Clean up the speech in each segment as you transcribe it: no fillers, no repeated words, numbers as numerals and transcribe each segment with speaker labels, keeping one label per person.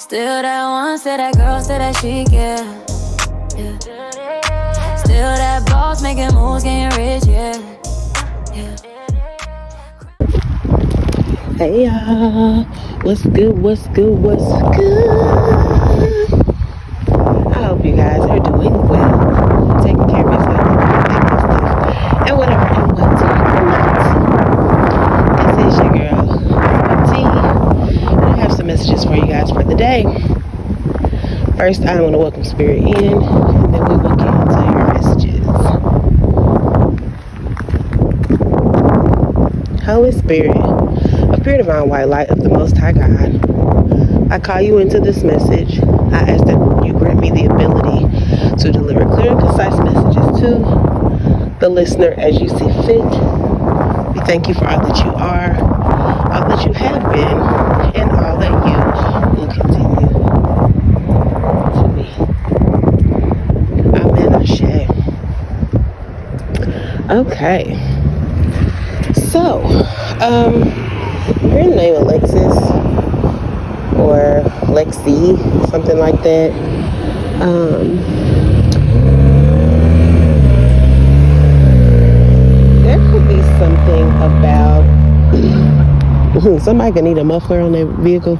Speaker 1: Still that one, still that girl, still that chic, yeah. Still that boss making moves, getting rich, yeah.
Speaker 2: Hey y'all, what's good, what's good, what's good? I hope you guys are doing well, taking care of yourself, and whatever and what to promote. This is your girl, T, and I have some messages for you guys for the day. First, I want to welcome Spirit in, and then we will get into your messages. Holy Spirit, a pure divine white light of the Most High God, I call you into this message. I ask that you grant me the ability to deliver clear and concise messages to the listener as you see fit. We thank you for all that you are, all that you have been, and all that you will continue to be. Amen. Ashe. Okay. So, her name Alexis or Lexi, something like that. There could be something about somebody could need a muffler on their vehicle,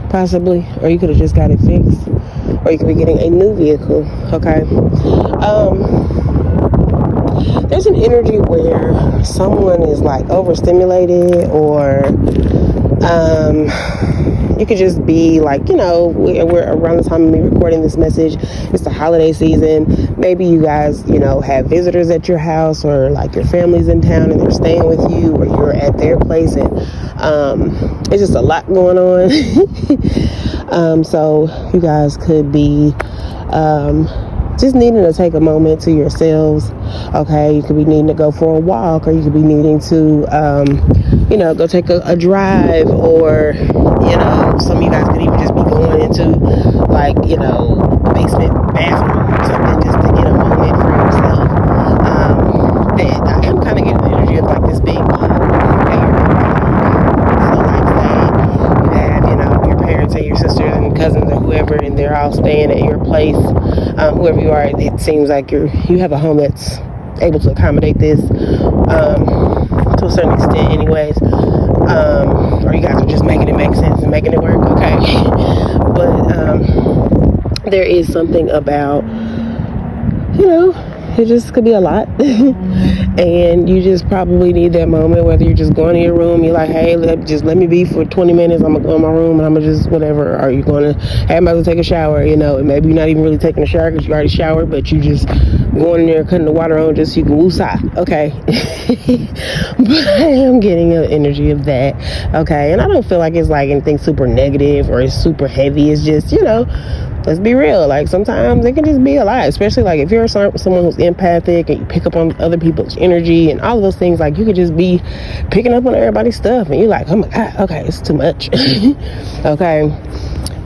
Speaker 2: possibly, or you could have just got it fixed, or you could be getting a new vehicle. Okay. There's an energy where someone is like overstimulated, or you could just be like, we're around the time of me recording this message, it's the holiday season. Maybe you guys, have visitors at your house, or like your family's in town and they're staying with you, or you're at their place, and it's just a lot going on. So you guys could be just needing to take a moment to yourselves. Okay, you could be needing to go for a walk, or you could be needing to go take a drive, or some of you guys could even just be going into like basement bathroom or something, just to get a moment for yourself. That I'm kind of getting the energy of like this big hug that you're so like say you have your parents and your sisters and cousins or whoever, and they're all staying at your place. Whoever you are, it seems like you have a home that's able to accommodate this to a certain extent anyways, or you guys are just making it make sense and making it work. Okay. But there is something about it just could be a lot. And you just probably need that moment, whether you're just going to your room, you're like, hey, let me be for 20 minutes, I'm gonna go in my room and I'm gonna just whatever. Are you gonna, hey, I'm about to take a shower, and maybe you're not even really taking a shower because you already showered, but you just going in there cutting the water on just so you can woosah. Okay. But I am getting an energy of that. Okay. And I don't feel like it's like anything super negative or it's super heavy. It's just, let's be real. Like sometimes it can just be a lot, especially like if you're someone who's empathic and you pick up on other people's energy and all of those things. Like you could just be picking up on everybody's stuff and you're like, oh my God, okay, it's too much. Okay.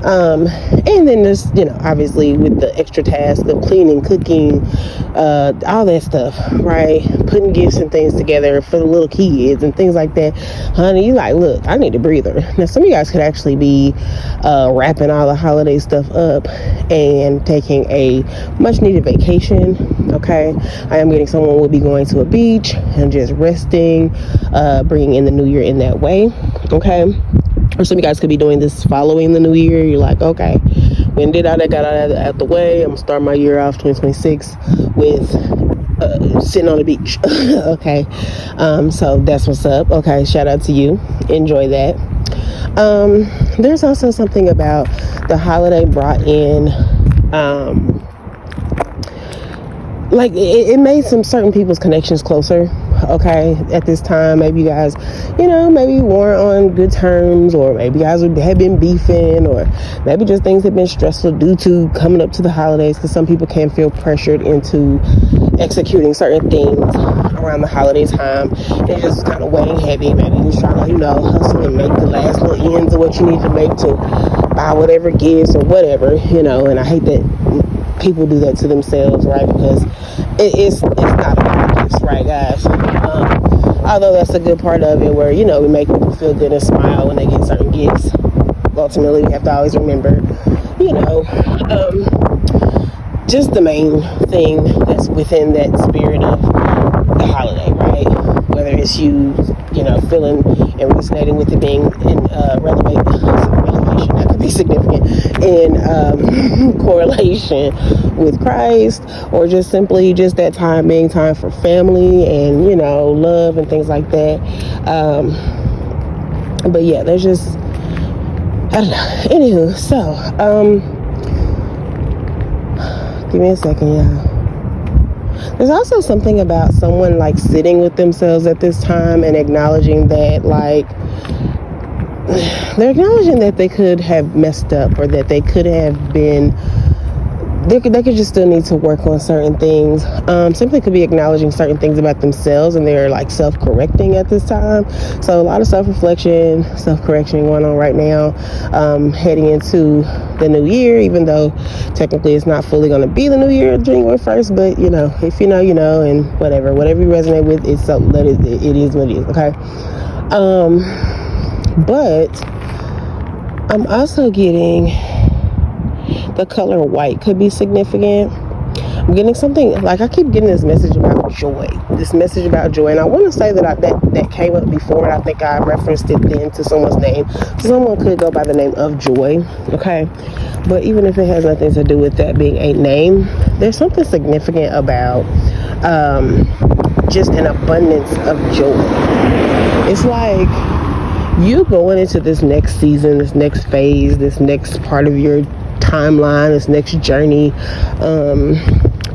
Speaker 2: And then there's, obviously with the extra task of cleaning, cooking, all that stuff, right? Putting gifts and things together for the little kids and things like that. Honey, you like, look, I need a breather. Now, some of you guys could actually be wrapping all the holiday stuff up and taking a much needed vacation. Okay. I am getting someone will be going to a beach and just resting, bringing in the new year in that way. Okay. Or some of you guys could be doing this following the new year. You're like, okay, when did I got out the way? I'm gonna start my year off 2026 with sitting on the beach. Okay. So that's what's up. Okay, shout out to you. Enjoy that. There's also something about the holiday brought in like it made some certain people's connections closer. Okay, at this time, maybe you guys, maybe you weren't on good terms, or maybe you guys had been beefing, or maybe just things have been stressful due to coming up to the holidays, because some people can feel pressured into executing certain things around the holiday time. It's just kind of weighing heavy. Maybe you're trying to, hustle and make the last little ends of what you need to make to buy whatever gifts or whatever, and I hate that people do that to themselves, right? Because it's not about gifts, right, guys? Although that's a good part of it, where we make people feel good and smile when they get certain gifts. ultimately we have to always remember, just the main thing that's within that spirit of the holiday, right? Whether it's you feeling and resonating with it being in relevation, that could be significant, in correlation with Christ, or just simply just that time being time for family and, love and things like that. But yeah, there's just, I don't know. Anywho, so, give me a second, y'all. There's also something about someone like sitting with themselves at this time and acknowledging that, like, they're acknowledging that they could have messed up, or that they could have been, they could just still need to work on certain things. Simply could be acknowledging certain things about themselves, and they're like self-correcting at this time. So a lot of self-reflection, self-correction going on right now, heading into the new year, even though technically it's not fully going to be the new year, January 1st, but if you know, and whatever you resonate with, it's so that it is what it is. Okay. But I'm also getting the color white could be significant. I'm getting something, like, I keep getting this message about joy. And I want to say that that came up before, and I think I referenced it then to someone's name. Someone could go by the name of Joy, okay? But even if it has nothing to do with that being a name, there's something significant about just an abundance of joy. It's like you going into this next season, this next phase, this next part of your timeline, this next journey,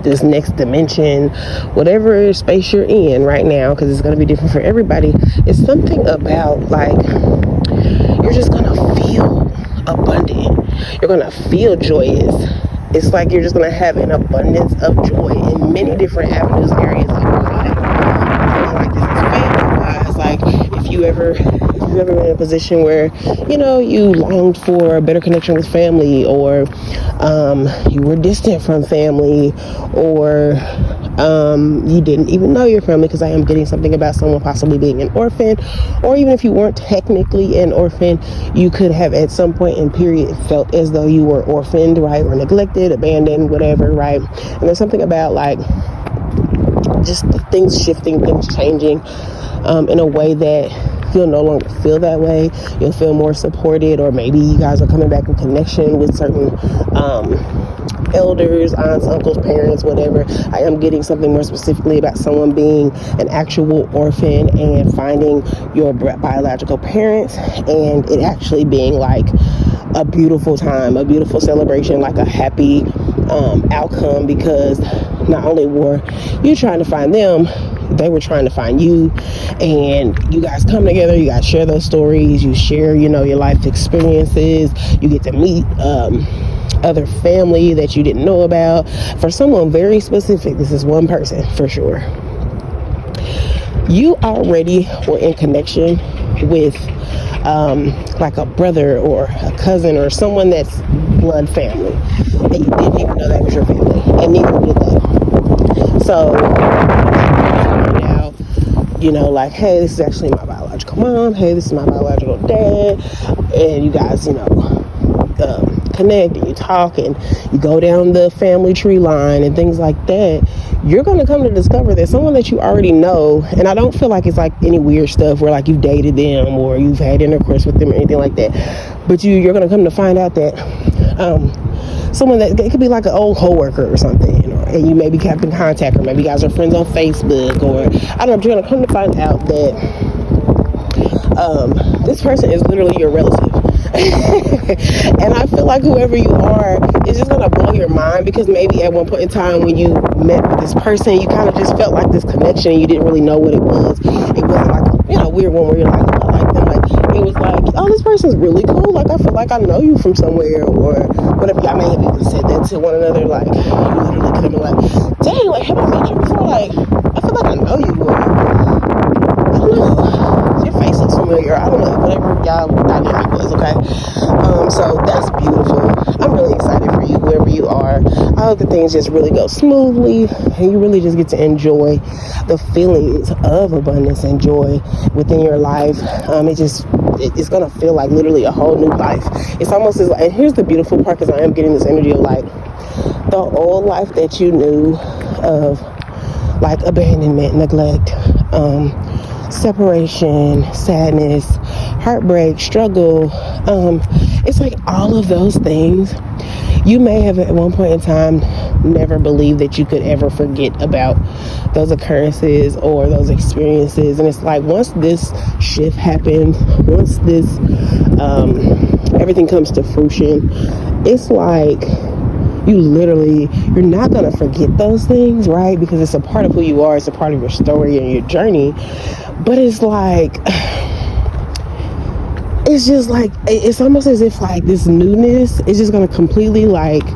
Speaker 2: this next dimension, whatever space you're in right now, because it's going to be different for everybody. It's something about, like, you're just going to feel abundant. You're going to feel joyous. It's like you're just going to have an abundance of joy in many different avenues, areas of your life. Like, this is family-wise. Like, if you ever been in a position where you longed for a better connection with family, or you were distant from family, or you didn't even know your family, because I am getting something about someone possibly being an orphan, or even if you weren't technically an orphan, you could have at some point in period felt as though you were orphaned, right, or neglected, abandoned, whatever, right? And there's something about, like, just things shifting, things changing in a way that you'll no longer feel that way. You'll feel more supported, or maybe you guys are coming back in connection with certain elders, aunts, uncles, parents, whatever. I am getting something more specifically about someone being an actual orphan and finding your biological parents, and it actually being like a beautiful time, a beautiful celebration, like a happy outcome, because not only were you trying to find them, they were trying to find you, and you guys come together, you guys share those stories, you share, your life experiences, you get to meet other family that you didn't know about. For someone very specific, this is one person for sure, you already were in connection with like a brother or a cousin or someone that's blood family, and you didn't even know that was your family, and neither did they. So now, like, hey, this is actually my biological mom, hey, this is my biological dad, and you guys, connect and you talk and you go down the family tree line and things like that. You're going to come to discover that someone that you already know, and I don't feel like it's like any weird stuff where like you've dated them or you've had intercourse with them or anything like that, but you're going to come to find out that someone that, it could be like an old coworker or something, and you maybe kept in contact, or maybe you guys are friends on Facebook, or I don't know, but you're going to come to find out that this person is literally your relative. And I feel like whoever you are is just going to blow your mind, because maybe at one point in time when you met with this person, you kind of just felt like this connection, and you didn't really know what it was. It wasn't like a weird one where you're like, oh, I like them. Like, it was like, oh, this person's really cool, like I feel like I know you from somewhere, or whatever. Y'all may have even said that to one another, like you literally could have been like, dang, like, have I met you before? Like, I feel like I know you, or I don't know, your face looks familiar, I don't know, whatever y'all dynamic was, okay? So that's beautiful. I'm really excited for you, whoever you are. I hope that things just really go smoothly and you really just get to enjoy the feelings of abundance and joy within your life. It's gonna feel like literally a whole new life. It's almost as, and here's the beautiful part, because I am getting this energy of like the old life that you knew of, like abandonment, neglect, separation, sadness, heartbreak, struggle. It's like all of those things you may have at one point in time never believed that you could ever forget about those occurrences or those experiences. And it's like once this shift happens, once this everything comes to fruition, it's like you're not going to forget those things, right? Because it's a part of who you are. It's a part of your story and your journey. But it's like, it's just like, it's almost as if like this newness is just going to completely like,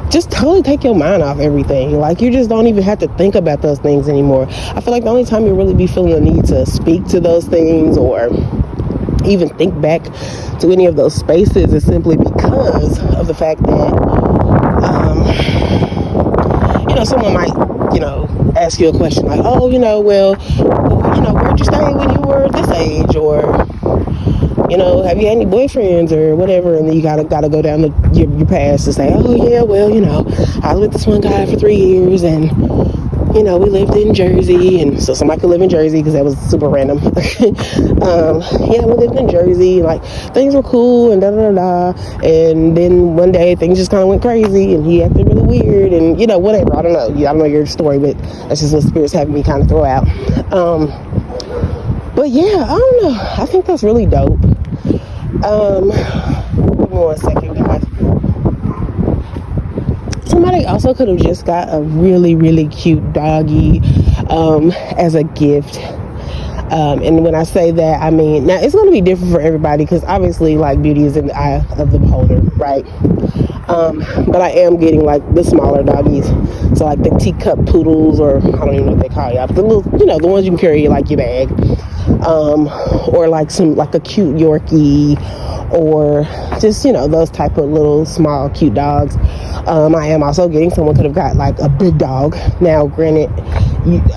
Speaker 2: just totally take your mind off everything. Like you just don't even have to think about those things anymore. I feel like the only time you really be feeling the need to speak to those things or even think back to any of those spaces is simply because of the fact that someone might, ask you a question like, oh, well, where'd you stay when you were this age? Or, have you had any boyfriends or whatever? And then you gotta go down your past to say, oh yeah, well, I was with this one guy for 3 years and, we lived in Jersey. And so somebody could live in Jersey because that was super random. We lived in Jersey, like things were cool and da-da-da-da. And then one day things just kind of went crazy and he acted really weird and, whatever. I don't know. I don't know your story, but that's just what Spirit's having me kind of throw out. But yeah, I don't know. I think that's really dope. Give me 1 second, guys. Somebody also could have just got a really, really cute doggy as a gift. And when I say that, I mean, now it's going to be different for everybody because obviously, like, beauty is in the eye of the beholder, right? But I am getting, like, the smaller doggies. So, like, the teacup poodles, or I don't even know what they call y'all. But the little, the ones you can carry, like, your bag. Or, like, a cute Yorkie. Or just, those type of little, small, cute dogs. I am also getting, someone could have got, like, a big dog. Now, granted,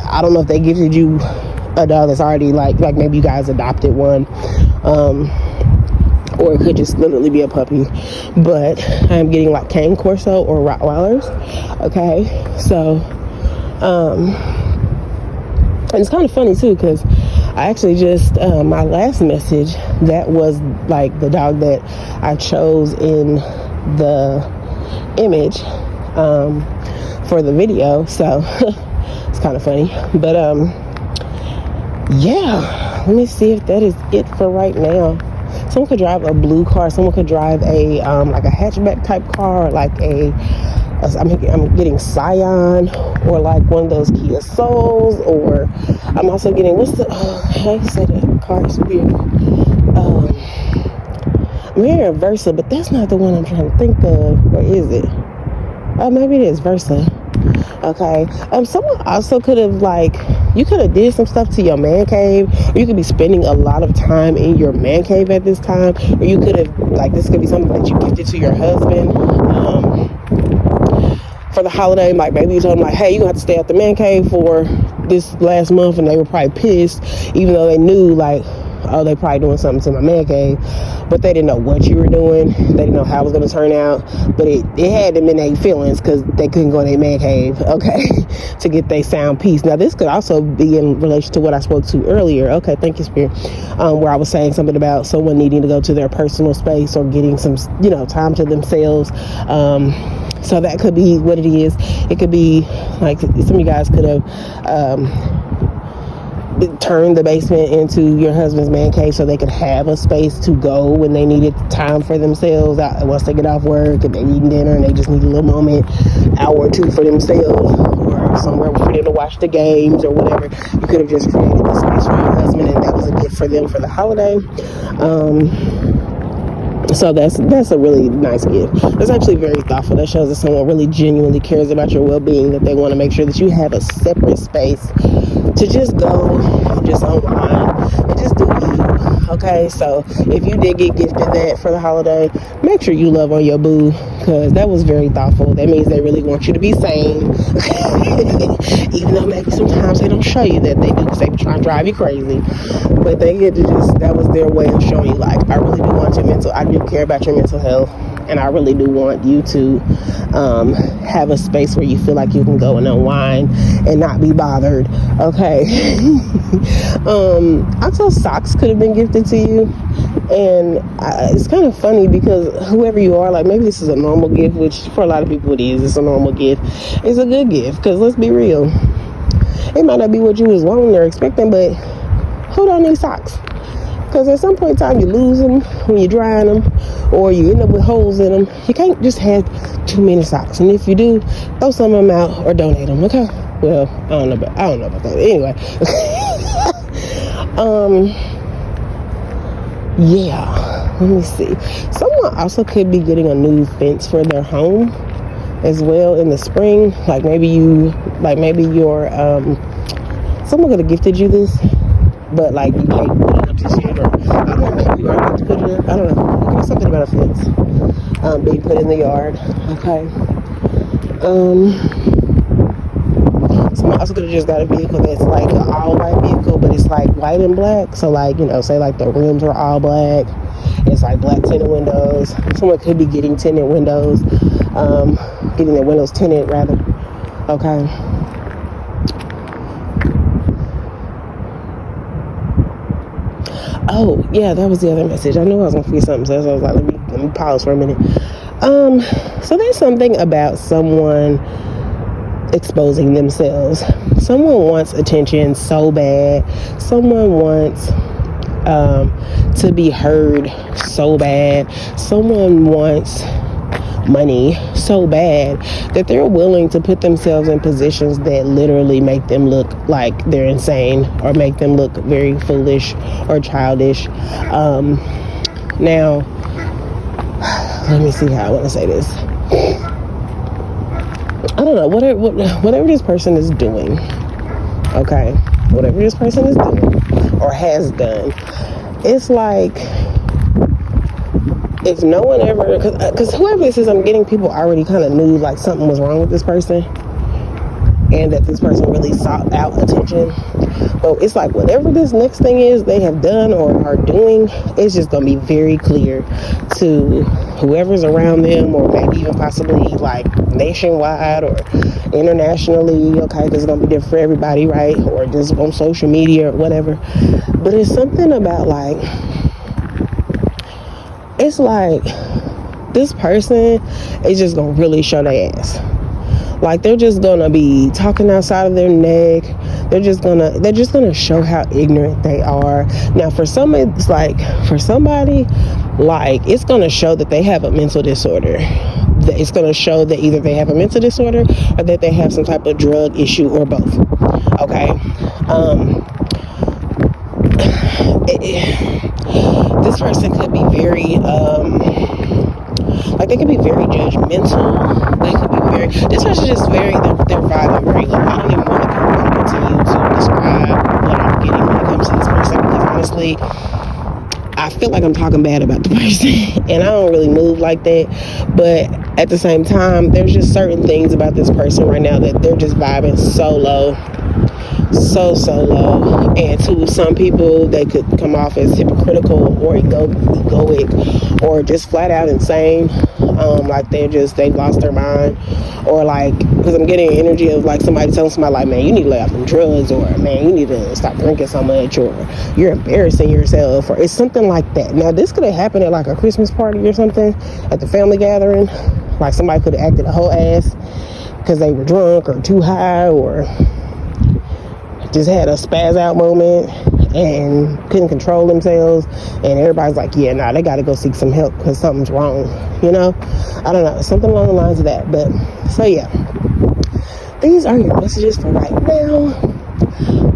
Speaker 2: I don't know if they gifted you a dog that's already like maybe you guys adopted one, or it could just literally be a puppy. But I'm getting like cane corso or Rottweilers. Okay, so and it's kind of funny too because I actually just my last message, that was like the dog that I chose in the image for the video, so it's kind of funny. But yeah, let me see if that is it for right now. Someone could drive a blue car. Someone could drive a like a hatchback type car, like I'm getting Scion, or like one of those Kia Souls, or I'm also getting, what's the how you say that car is weird. I'm hearing a Versa, but that's not the one I'm trying to think of. Or is it? Oh, maybe it is Versa. Okay. Someone also could have, like, you could have did some stuff to your man cave, or you could be spending a lot of time in your man cave at this time, or you could have, like, this could be something that you gifted to your husband for the holiday. Like, maybe you told him, like, hey, you gonna have to stay at the man cave for this last month, and they were probably pissed, even though they knew, like, oh, they probably doing something to my man cave, but they didn't know what you were doing. They didn't know how it was going to turn out, but it had them in their feelings because they couldn't go in their man cave, okay, to get their sound peace. Now, this could also be in relation to what I spoke to earlier. Okay, thank you, Spirit, where I was saying something about someone needing to go to their personal space or getting some, time to themselves. So that could be what it is. It could be like some of you guys could have turn the basement into your husband's man cave so they could have a space to go when they needed time for themselves once they get off work and they eating dinner and they just need a little moment, hour or two for themselves, or somewhere for them to watch the games or whatever. You could have just created this space for your husband, and that was a gift for them for the holiday. So that's a really nice gift. That's actually very thoughtful. That shows that someone really genuinely cares about your well-being, that they want to make sure that you have a separate space to just go and just unwind and just do you, Okay, so if you did get gifted that for the holiday, make sure you love on your boo, because that was very thoughtful. That means they really want you to be sane. Even though maybe sometimes they don't show you that they do, because they be trying to drive you crazy. But they get to just, that was their way of showing you, like, I really do want your mental, I do care about your mental health, and I really do want you to have a space where you feel like you can go and unwind and not be bothered. Okay. Also, socks could have been gifted to you, and it's kind of funny because whoever you are, like, maybe this is a normal gift, which for a lot of people it is. It's a normal gift. It's a good gift, because let's be real, it might not be what you was wanting or expecting, but hold on these socks, because at some point in time you lose them when you're drying them, or you end up with holes in them. You can't just have too many socks, and if you do, throw some of them out or donate them. Okay, well, I don't know about that. Anyway. Yeah, let me see. Someone also could be getting a new fence for their home as well in the spring. Like maybe your someone could have gifted you this, but like you can't put it up this year, or I don't know, maybe you are going to put it up. I don't know. It was something about a fence being put in the yard. Okay. Someone also could have just got a vehicle that's like an all white vehicle, but it's like white and black. So like, you know, say like the rims are all black. It's like black tinted windows. Someone could be getting tinted windows, getting their windows tinted rather. Okay. Oh yeah, that was the other message. I knew I was gonna forget something, so I was like, let me pause for a minute. So there's something about someone exposing themselves. Someone wants attention so bad. Someone wants to be heard so bad. Someone wants money so bad that they're willing to put themselves in positions that literally make them look like they're insane, or make them look very foolish or childish. Now, let me see how I want to say this. I don't know, whatever this person is doing, okay, whatever this person is doing or has done, it's like, if no one ever, because whoever this is, I'm getting people already kind of knew like something was wrong with this person, and that this person really sought out attention. But it's like whatever this next thing is they have done or are doing, it's just going to be very clear to whoever's around them, or maybe even possibly like nationwide or internationally. Okay, this is going to be different for everybody, right? Or just on social media or whatever. But it's something about like, it's like this person is just going to really show their ass. Like they're just gonna be talking outside of their neck. They're just gonna show how ignorant they are. Now for some, it's like, for somebody, like it's gonna show that they have a mental disorder. It's gonna show that either they have a mental disorder or that they have some type of drug issue, or both. Okay. This person could be very like they could be very judgmental. They could be very, this person's just very, they're vibing very low. I don't even want to continue to describe what I'm getting when it comes to this person, because honestly, I feel like I'm talking bad about the person, and I don't really move like that. But at the same time, there's just certain things about this person right now that they're just vibing so low. So low. And to some people, they could come off as hypocritical or egoic, or just flat out insane. Like they've lost their mind, or like, because I'm getting energy of like somebody telling somebody like, man, you need to lay off them drugs, or man, you need to stop drinking so much, or you're embarrassing yourself, or it's something like that. Now this could have happened at like a Christmas party or something, at the family gathering. Like somebody could have acted a whole ass because they were drunk or too high, or just had a spaz out moment and couldn't control themselves, and everybody's like, yeah, nah, they gotta go seek some help because something's wrong, you know? I don't know, something along the lines of that. But so yeah, these are your messages for right now.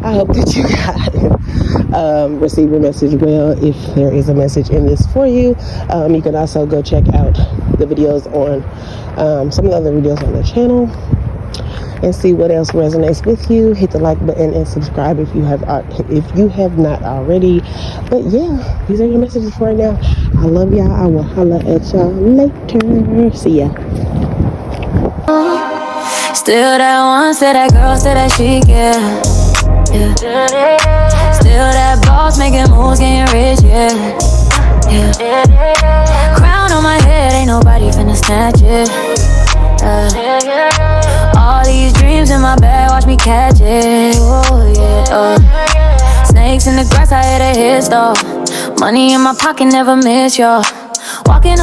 Speaker 2: I hope that you got receive your message well. If there is a message in this for you, you can also go check out the videos on some of the other videos on the channel. and see what else resonates with you. Hit the like button and subscribe if you have not already. But yeah, these are your messages for right now. I love y'all. I will holla at y'all later. See ya.
Speaker 1: Still that one, still that girl, still that chic, yeah. Still that boss making moves, getting rich, yeah. Crown on my head, ain't nobody finna snatch it. All these dreams in my bag, watch me catch it. Oh yeah. Snakes in the grass, I hit a hit stop. Money in my pocket, never miss, y'all. Walking